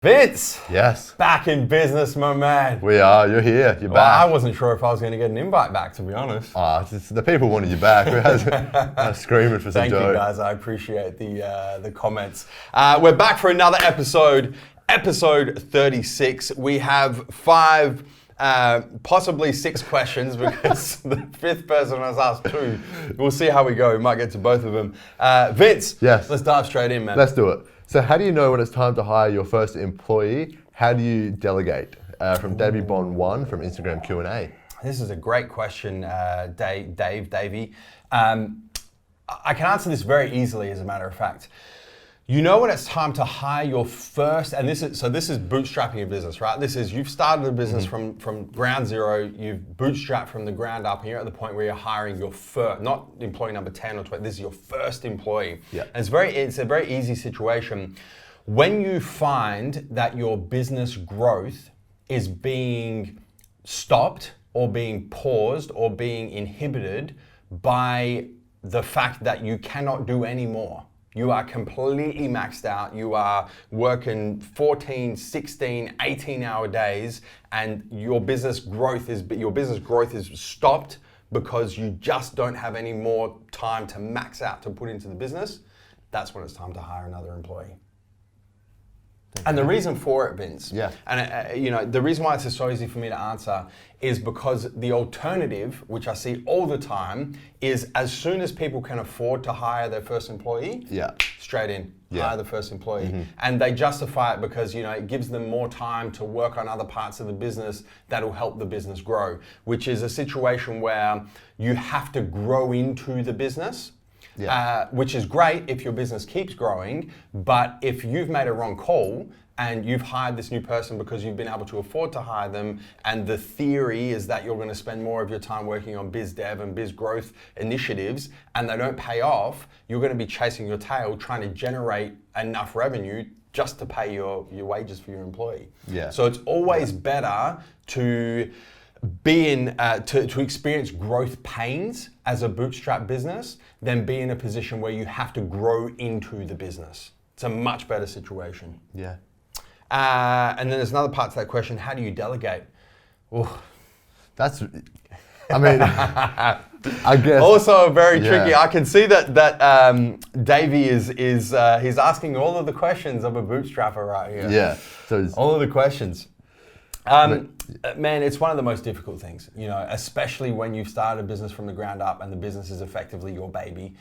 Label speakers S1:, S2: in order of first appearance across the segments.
S1: Vince!
S2: Yes.
S1: Back in business, my man.
S2: We are. You're here. You're
S1: Well,
S2: back.
S1: I wasn't sure if I was going to get an invite back, to be honest.
S2: The people wanted you back. We had screaming for some
S1: Thank
S2: joke.
S1: you, guys. I appreciate the comments. We're back for another episode 36. We have 5, possibly 6 questions because the 5th person has asked 2. We'll see how we go. We might get to both of them. Vince,
S2: Yes.
S1: let's dive straight in, man.
S2: Let's do it. So how do you know when it's time to hire your first employee? How do you delegate? From Davey Bond 1 from Instagram Q&A.
S1: This is a great question, Davey. I can answer this very easily, as a matter of fact. You know when it's time to hire your first, and this is bootstrapping a business, right? This is, you've started a business from ground zero, you've bootstrapped from the ground up, and you're at the point where you're hiring your first, not employee number 10 or 20, this is your first employee.
S2: Yeah.
S1: And it's a very easy situation. When you find that your business growth is being stopped or being paused or being inhibited by the fact that you cannot do any more. You are completely maxed out. You are working 14, 16, 18-hour days, and your business growth is stopped because you just don't have any more time to max out to put into the business. That's when it's time to hire another employee. And the reason for it, Vince, and the reason why it's so easy for me to answer is because the alternative, which I see all the time, is as soon as people can afford to hire their first employee, straight in, hire the first employee. And they justify it because, it gives them more time to work on other parts of the business that'll help the business grow, which is a situation where you have to grow into the business. Which is great if your business keeps growing, but if you've made a wrong call and you've hired this new person because you've been able to afford to hire them, and the theory is that you're going to spend more of your time working on biz dev and biz growth initiatives, and they don't pay off, you're going to be chasing your tail trying to generate enough revenue just to pay your wages for your employee. So it's always better to to experience growth pains as a bootstrap business than be in a position where you have to grow into the business. It's a much better situation. And then there's another part to that question: how do you delegate?
S2: I guess.
S1: Also very tricky. I can see that Davey he's asking all of the questions of a bootstrapper right here.
S2: So
S1: all of the questions. Man, it's one of the most difficult things, especially when you've started a business from the ground up and the business is effectively your baby,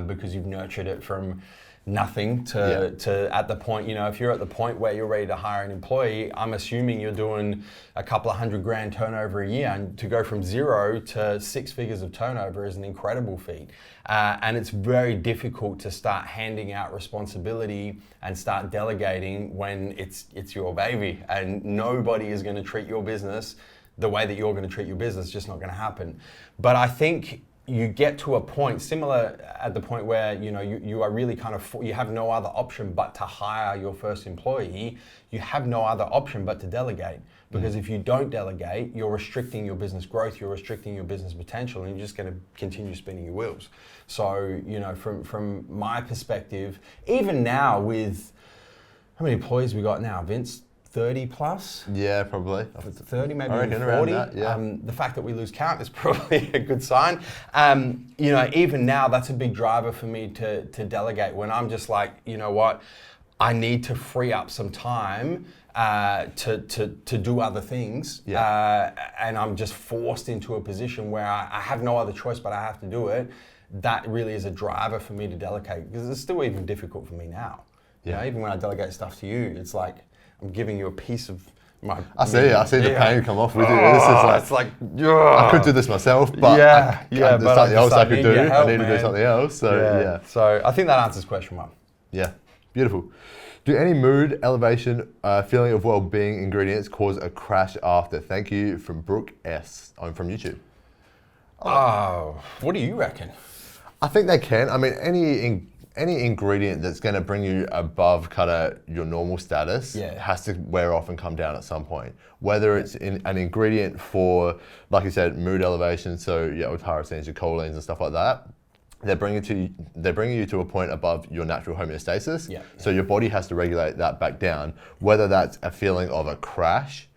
S1: because you've nurtured it from nothing to at the point, if you're at the point where you're ready to hire an employee, I'm assuming you're doing a couple of $100,000 turnover a year, and to go from 0 to 6 figures of turnover is an incredible feat. And it's very difficult to start handing out responsibility and start delegating when it's your baby, and nobody is going to treat your business the way that you're going to treat your business. It's just not going to happen. But I think you get to a point similar at the point where you are really kind of, you have no other option but to hire your first employee. You have no other option but to delegate, because if you don't delegate, you're restricting your business growth, you're restricting your business potential, and you're just going to continue spinning your wheels. So from my perspective, even now with how many employees we got now, Vince? 30 plus?
S2: Yeah, probably.
S1: 30, maybe
S2: I
S1: even 40.
S2: Around that,
S1: the fact that we lose count is probably a good sign. Even now, that's a big driver for me to delegate, when I'm just like, you know what, I need to free up some time to do other things. And I'm just forced into a position where I have no other choice, but I have to do it. That really is a driver for me to delegate, because it's still even difficult for me now. Even when I delegate stuff to you, it's like I'm giving you a piece of my...
S2: I see the pain come off with it. It's like I could do this myself, but there's something else I could do. I need to do something else.
S1: So I think that answers question 1.
S2: Yeah, beautiful. Do any mood, elevation, feeling of well-being ingredients cause a crash after? Thank you, from Brooke S. I'm from YouTube.
S1: What do you reckon?
S2: I think they can. I mean, any ingredient that's going to bring you above kind of your normal status has to wear off and come down at some point. Whether it's an ingredient for, like you said, mood elevation, so with tyrosines, your cholines and stuff like that, they're bringing you to a point above your natural homeostasis.
S1: Yeah.
S2: So your body has to regulate that back down. Whether that's a feeling of a crash,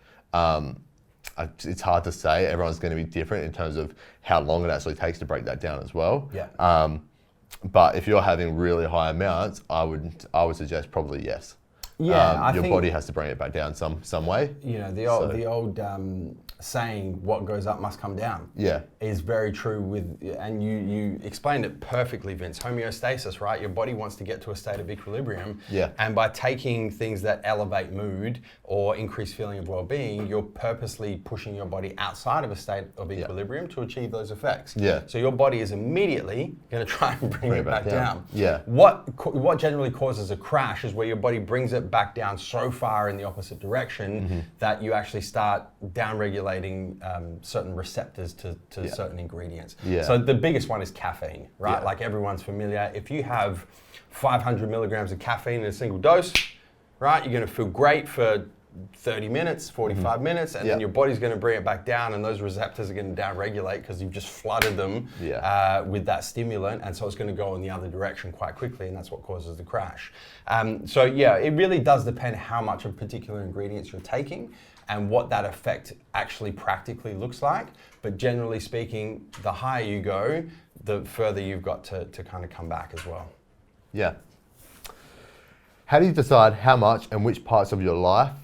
S2: it's hard to say. Everyone's going to be different in terms of how long it actually takes to break that down as well.
S1: Yeah.
S2: But if you're having really high amounts, I would suggest probably yes.
S1: Yeah,
S2: your body has to bring it back down some way.
S1: You know, the old saying, "What goes up must come down."
S2: Yeah,
S1: is very true and you explained it perfectly, Vince. Homeostasis, right? Your body wants to get to a state of equilibrium.
S2: Yeah.
S1: And by taking things that elevate mood or increase feeling of well-being, you're purposely pushing your body outside of a state of equilibrium to achieve those effects.
S2: Yeah.
S1: So your body is immediately going to try and bring it back down.
S2: Yeah.
S1: What generally causes a crash is where your body brings it back down so far in the opposite direction that you actually start down-regulating certain receptors to certain ingredients.
S2: Yeah.
S1: So the biggest one is caffeine, right?
S2: Yeah.
S1: Like everyone's familiar. If you have 500 milligrams of caffeine in a single dose, right, you're going to feel great for 30 minutes, 45 minutes, and then your body's going to bring it back down, and those receptors are going to down-regulate because you've just flooded them with that stimulant, and so it's going to go in the other direction quite quickly, and that's what causes the crash. So yeah, it really does depend how much of particular ingredients you're taking and what that effect actually practically looks like. But generally speaking, the higher you go, the further you've got to kind of come back as well.
S2: Yeah. How do you decide how much and which parts of your life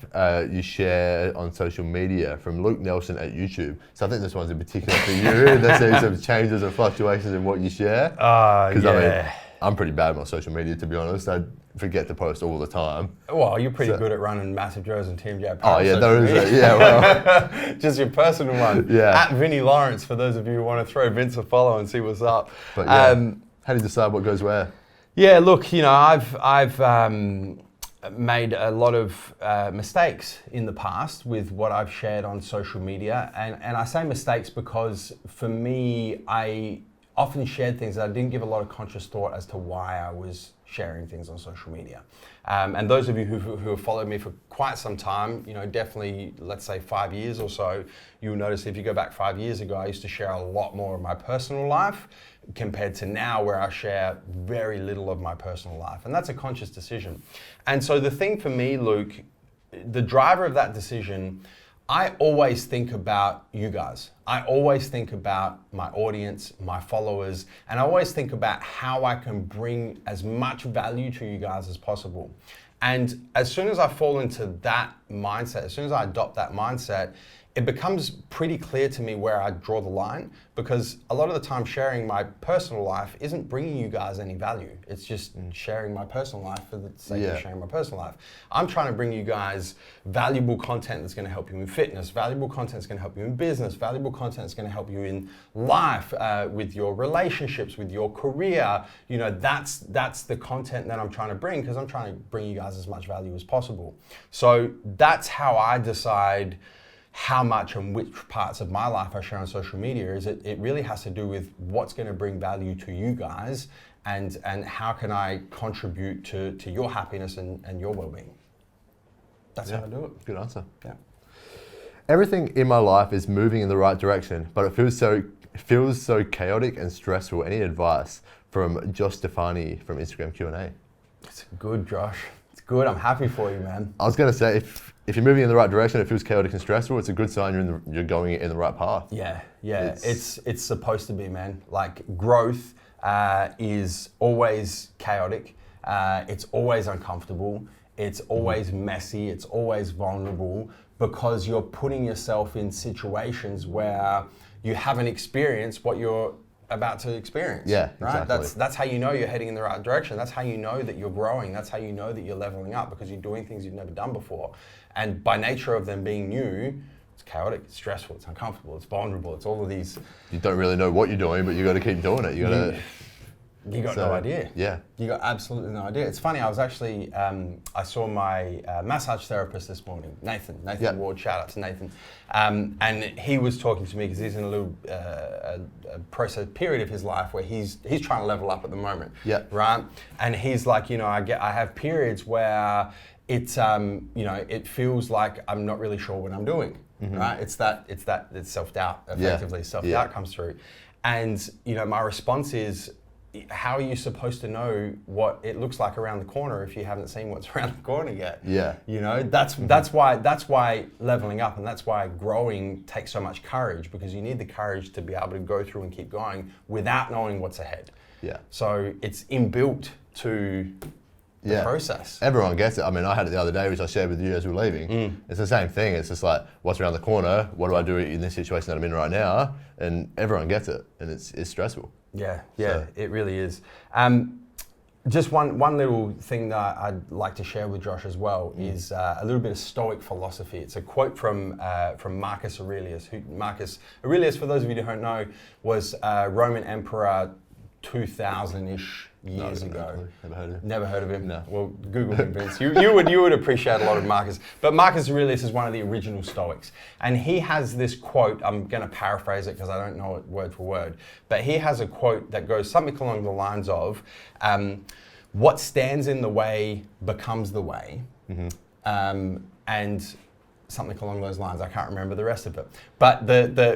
S2: you share on social media? From Luke Nelson at YouTube. So I think this one's in particular for you. There's some changes and fluctuations in what you share. Because I mean, I'm pretty bad on social media, to be honest. I forget to post all the time.
S1: Well, you're pretty good at running MassiveJoes and Team J.
S2: Oh yeah, there is. Well,
S1: just your personal one.
S2: Yeah.
S1: At Vinny Lawrence, for those of you who want to throw Vince a follow and see what's up.
S2: But yeah, how do you decide what goes where?
S1: Yeah, look, you know, I've made a lot of mistakes in the past with what I've shared on social media, and I say mistakes because for me, I often shared things that I didn't give a lot of conscious thought as to why I was sharing things on social media. And those of you who have followed me for quite some time, you know, definitely, let's say 5 years or so, you'll notice if you go back 5 years ago, I used to share a lot more of my personal life compared to now where I share very little of my personal life. And that's a conscious decision. And so the thing for me, Luke, the driver of that decision, I always think about you guys. I always think about my audience, my followers, and I always think about how I can bring as much value to you guys as possible. And as soon as I fall into that mindset, as soon as I adopt that mindset, it becomes pretty clear to me where I draw the line, because a lot of the time sharing my personal life isn't bringing you guys any value. It's just sharing my personal life for the sake of sharing my personal life. I'm trying to bring you guys valuable content that's going to help you in fitness, valuable content that's going to help you in business, valuable content that's going to help you in life, with your relationships, with your career. You know, that's the content that I'm trying to bring, because I'm trying to bring you guys as much value as possible. So that's how I decide how much and which parts of my life I share on social media. Is it really has to do with what's going to bring value to you guys, and how can I contribute to your happiness and your well-being. That's how I do it.
S2: Good answer.
S1: Yeah.
S2: Everything in my life is moving in the right direction, but it feels so chaotic and stressful. Any advice? From Josh Stefani from Instagram Q&A.
S1: It's good, Josh. It's good. I'm happy for you, man.
S2: I was going to say, if you're moving in the right direction, it feels chaotic and stressful, it's a good sign you're going in the right path.
S1: Yeah. It's supposed to be, man. Like, growth is always chaotic. It's always uncomfortable. It's always messy. It's always vulnerable, because you're putting yourself in situations where you haven't experienced what you're about to experience.
S2: Yeah,
S1: right.
S2: exactly.
S1: That's how you know you're heading in the right direction. That's how you know that you're growing. That's how you know that you're leveling up, because you're doing things you've never done before. And by nature of them being new, it's chaotic, it's stressful, it's uncomfortable, it's vulnerable, it's all of these.
S2: You don't really know what you're doing, but you got to keep doing it.
S1: You got no idea.
S2: Yeah.
S1: You got absolutely no idea. It's funny, I was actually, I saw my massage therapist this morning, Nathan Ward, shout out to Nathan. And he was talking to me because he's in a little process period of his life where he's trying to level up at the moment.
S2: Yeah.
S1: Right? And he's like, you know, I have periods where it's, you know, it feels like I'm not really sure what I'm doing. Right? It's self-doubt, effectively. Self-doubt comes through. And, you know, my response is, how are you supposed to know what it looks like around the corner if you haven't seen what's around the corner yet?
S2: Yeah.
S1: You know, that's why leveling up and that's why growing takes so much courage, because you need the courage to be able to go through and keep going without knowing what's ahead.
S2: Yeah.
S1: So it's inbuilt to the process.
S2: Everyone gets it. I mean, I had it the other day, which I shared with you as we were leaving. It's the same thing. It's just like, what's around the corner? What do I do in this situation that I'm in right now? And everyone gets it, and it's stressful.
S1: Yeah, so. It really is. Just one little thing that I'd like to share with Josh as well is a little bit of Stoic philosophy. It's a quote from Marcus Aurelius. Marcus Aurelius, for those of you who don't know, was Roman emperor 2,000-ish years ago.
S2: Never heard of him.
S1: Never heard of him?
S2: No.
S1: Well, Google him, Vince. You would appreciate a lot of Marcus. But Marcus Aurelius is one of the original Stoics. And he has this quote, I'm going to paraphrase it because I don't know it word for word, but he has a quote that goes something along the lines of, what stands in the way becomes the way. And something along those lines. I can't remember the rest of it. But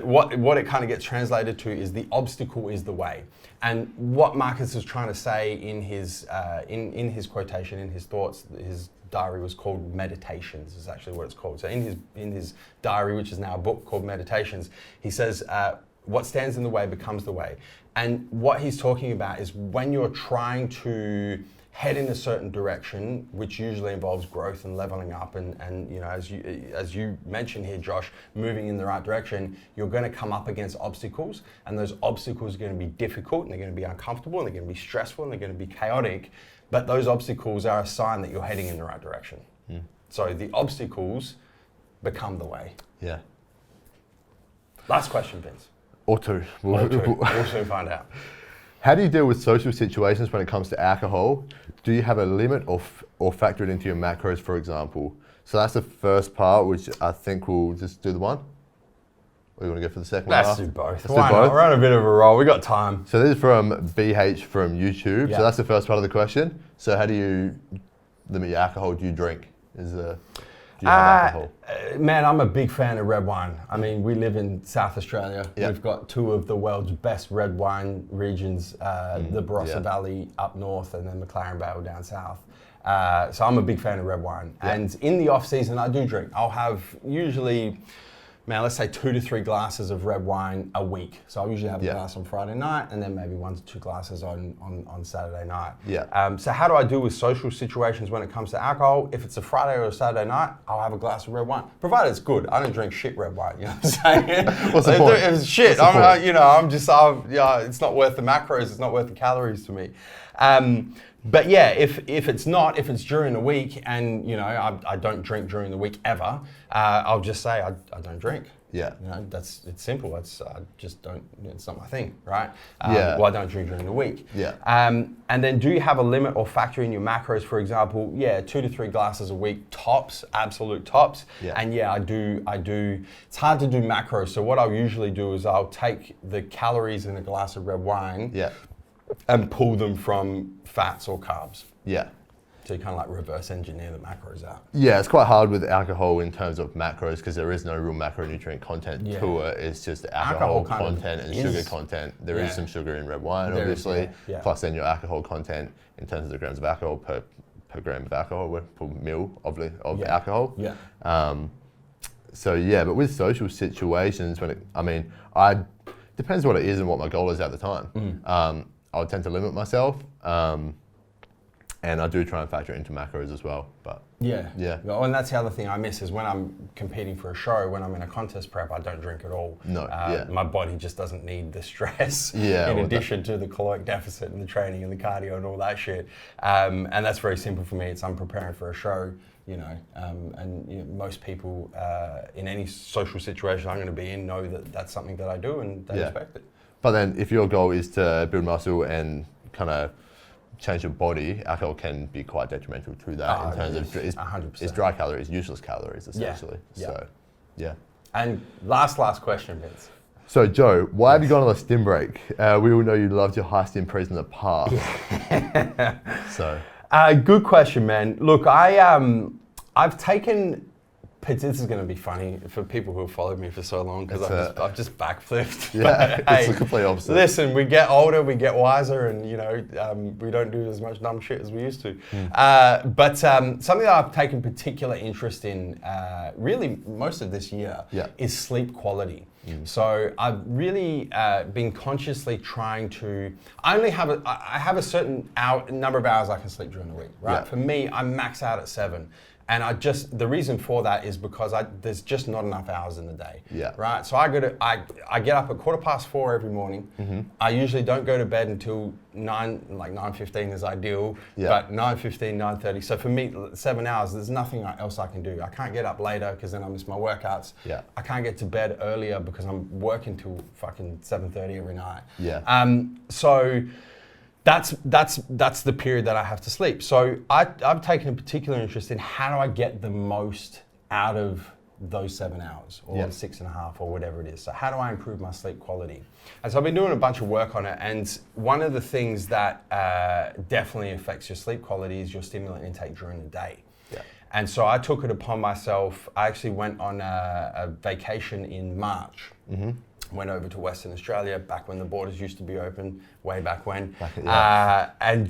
S1: what it kind of gets translated to is the obstacle is the way. And what Marcus is trying to say in his quotation, in his thoughts, his diary was called Meditations, is actually what it's called. So in his diary, which is now a book called Meditations, he says, what stands in the way becomes the way. And what he's talking about is when you're trying to head in a certain direction, which usually involves growth and leveling up, and you know, as you mentioned here, Josh, moving in the right direction, you're going to come up against obstacles, and those obstacles are going to be difficult, and they're going to be uncomfortable, and they're going to be stressful, and they're going to be chaotic, but those obstacles are a sign that you're heading in the right direction. So the obstacles become the way.
S2: Yeah. Last
S1: question, Vince.
S2: Or two.
S1: We'll soon find out.
S2: How do you deal with social situations when it comes to alcohol? Do you have a limit or factor it into your macros, for example? So that's the first part, which I think we'll just do the one. Or you want to go for the second one?
S1: Let's do both. Why not? We're on a bit of a roll. We got time.
S2: So this is from BH from YouTube.
S1: Yeah.
S2: So that's the first part of the question. So how do you limit your alcohol? Do you drink? Do you have alcohol?
S1: Man, I'm a big fan of red wine. I mean, we live in South Australia.
S2: Yep.
S1: We've got two of the world's best red wine regions, the Barossa Valley up north and then McLaren Vale down south. So I'm a big fan of red wine.
S2: Yep.
S1: And in the off season, I do drink. I'll have usually, let's say 2 to 3 glasses of red wine a week. So I'll usually have a glass on Friday night and then maybe 1 to 2 glasses on Saturday night.
S2: Yeah.
S1: So how do I deal with social situations when it comes to alcohol? If it's a Friday or a Saturday night, I'll have a glass of red wine, provided it's good. I don't drink shit red wine. You know what I'm saying?
S2: What's the point?
S1: If it's shit, it's not worth the macros. It's not worth the calories to me. But yeah, if it's during the week and you know I don't drink during the week ever, I'll just say I don't drink.
S2: Yeah.
S1: You know, it's simple. I just don't. It's not my thing, right?
S2: Yeah.
S1: Well, I don't drink during the week.
S2: Yeah.
S1: And then, do you have a limit or factor in your macros? For example, 2 to 3 glasses a week tops, absolute tops.
S2: Yeah.
S1: And I do. It's hard to do macros. So what I'll usually do is I'll take the calories in a glass of red wine.
S2: Yeah.
S1: And pull them from fats or carbs.
S2: Yeah.
S1: So you kind of like reverse engineer the macros out.
S2: Yeah, it's quite hard with alcohol in terms of macros because there is no real macronutrient content to it. It's just alcohol content and sugar content. There is some sugar in red wine, obviously. Plus then your alcohol content in terms of the grams of alcohol per gram of alcohol, per mil of alcohol.
S1: Yeah.
S2: But with social situations, depends what it is and what my goal is at the time. I would tend to limit myself, and I do try and factor it into macros as well. But
S1: well, and that's the other thing I miss is when I'm competing for a show, when I'm in a contest prep, I don't drink at all.
S2: No,
S1: my body just doesn't need the stress. In addition to the caloric deficit and the training and the cardio and all that shit, and that's very simple for me. It's I'm preparing for a show. Most people in any social situation I'm going to be in know that that's something that I do and they respect it.
S2: But then if your goal is to build muscle and kind of change your body, alcohol can be quite detrimental to that in terms of it's dry calories, useless calories essentially. And
S1: last question, Vince.
S2: So Joe, why have you gone on a stim break? We all know you loved your high stim pre's in the past.
S1: Good question, man. Look, I've taken This is going to be funny for people who have followed me for so long because I've just backflipped.
S2: Yeah,
S1: But,
S2: it's the complete opposite.
S1: Listen, we get older, we get wiser, and we don't do as much dumb shit as we used to. But something that I've taken particular interest in, really most of this year, is sleep quality. So I've really been consciously trying to. I have a certain number of hours I can sleep during the week. Right. For me, I max out at 7. And the reason for that is because there's just not enough hours in the day. Right. So I get up at 4:15 every morning. I usually don't go to bed until 9:15 is ideal. But 9:15, 9:30. So for me, 7 hours. There's nothing else I can do. I can't get up later because then I miss my workouts. I can't get to bed earlier because I'm working till fucking 7:30 every night. So that's the period that I have to sleep. So I've taken a particular interest in how do I get the most out of those 7 hours or 6.5 or whatever it is. So how do I improve my sleep quality? And so I've been doing a bunch of work on it. And one of the things that definitely affects your sleep quality is your stimulant intake during the day. And so I took it upon myself. I actually went on a vacation in March. Went over to Western Australia back when the borders used to be open, way back when, and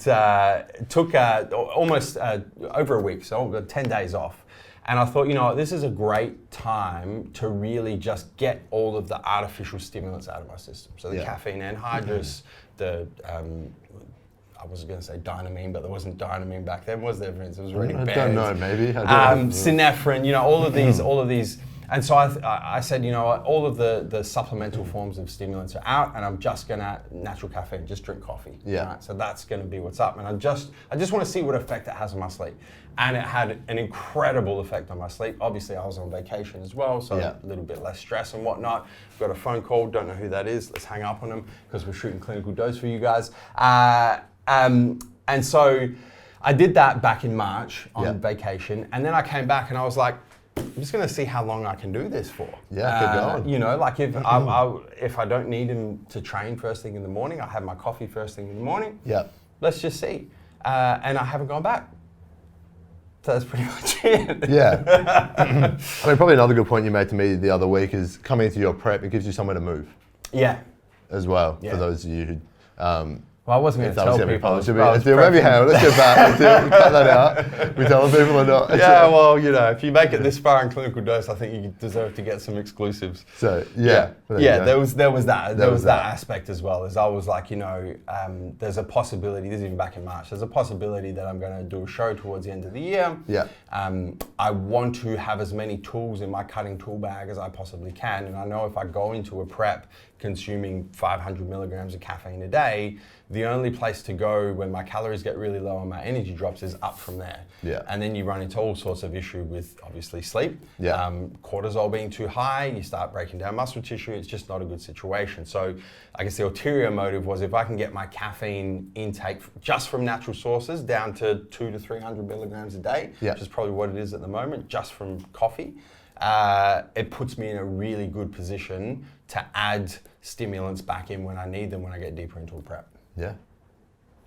S1: took almost over a week, so 10 days off. And I thought, this is a great time to really just get all of the artificial stimulants out of my system. So the caffeine anhydrous, I was going to say Dynamine, but there wasn't Dynamine back then, was there, Vince? It was already banned.
S2: I don't know, maybe.
S1: Synephrine, all of these. And so I said, all of the supplemental forms of stimulants are out, and I'm just gonna natural caffeine, just drink coffee. Right? So that's gonna be what's up. And I just want to see what effect it has on my sleep. And it had an incredible effect on my sleep. Obviously, I was on vacation as well, so a little bit less stress and whatnot. Got a phone call, don't know who that is. Let's hang up on them because we're shooting clinical dose for you guys. And so I did that back in March on vacation, and then I came back and I was like, I'm just going to see how long I can do this for.
S2: Keep going.
S1: Like if I don't need him to train first thing in the morning, I have my coffee first thing in the morning. Let's just see. And I haven't gone back. So that's pretty much it.
S2: I mean, probably another good point you made to me the other week is coming into your prep, it gives you somewhere to move. As well, for those of you who...
S1: Well, I wasn't going to tell people.
S2: Let's go back. Cut that out. We tell people or not.
S1: If you make it this far in clinical dose, I think you deserve to get some exclusives.
S2: So
S1: there was that aspect as well. As I was like, there's a possibility. This is even back in March. There's a possibility that I'm going to do a show towards the end of the year. I want to have as many tools in my cutting tool bag as I possibly can, and I know if I go into a prep consuming 500 milligrams of caffeine a day, the only place to go when my calories get really low and my energy drops is up from there. And then you run into all sorts of issue with obviously sleep, cortisol being too high, you start breaking down muscle tissue, it's just not a good situation. So I guess the ulterior motive was if I can get my caffeine intake just from natural sources down to 200 to 300 milligrams a day, which is probably what it is at the moment, just from coffee, it puts me in a really good position to add stimulants back in when I need them when I get deeper into a prep.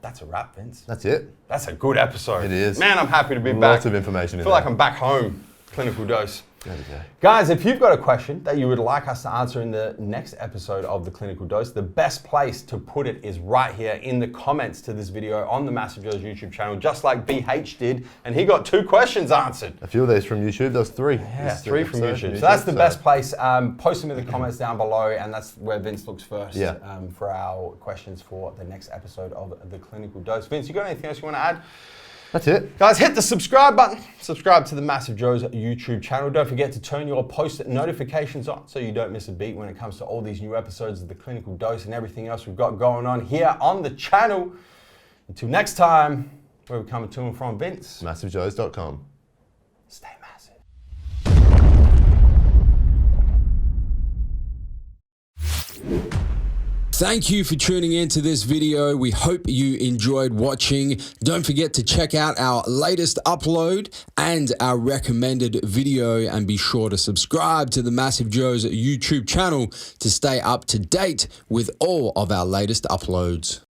S1: That's a wrap, Vince.
S2: That's it.
S1: That's a good episode.
S2: It is.
S1: Man, I'm happy to be back.
S2: Lots of information in there.
S1: I feel like I'm back home. Clinical dose.
S2: There we go.
S1: Guys, if you've got a question that you would like us to answer in the next episode of the Clinical Dose, the best place to put it is right here in the comments to this video on the MassiveJoes YouTube channel, just like BH did, and he got 2 questions answered.
S2: A few of these from YouTube, there's 3.
S1: Yeah, 3 from YouTube. So that's the best place. Post them in the comments down below, and that's where Vince looks first for our questions for the next episode of the Clinical Dose. Vince, you got anything else you want to add?
S2: That's it.
S1: Guys, hit the subscribe button. Subscribe to the MassiveJoes YouTube channel. Don't forget to turn your post notifications on so you don't miss a beat when it comes to all these new episodes of the Clinical Dose and everything else we've got going on here on the channel. Until next time, where we're coming to and from, Vince.
S2: MassiveJoes.com.
S1: Stay massive. Thank you for tuning in to this video. We hope you enjoyed watching. Don't forget to check out our latest upload and our recommended video, and be sure to subscribe to the MassiveJoes YouTube channel to stay up to date with all of our latest uploads.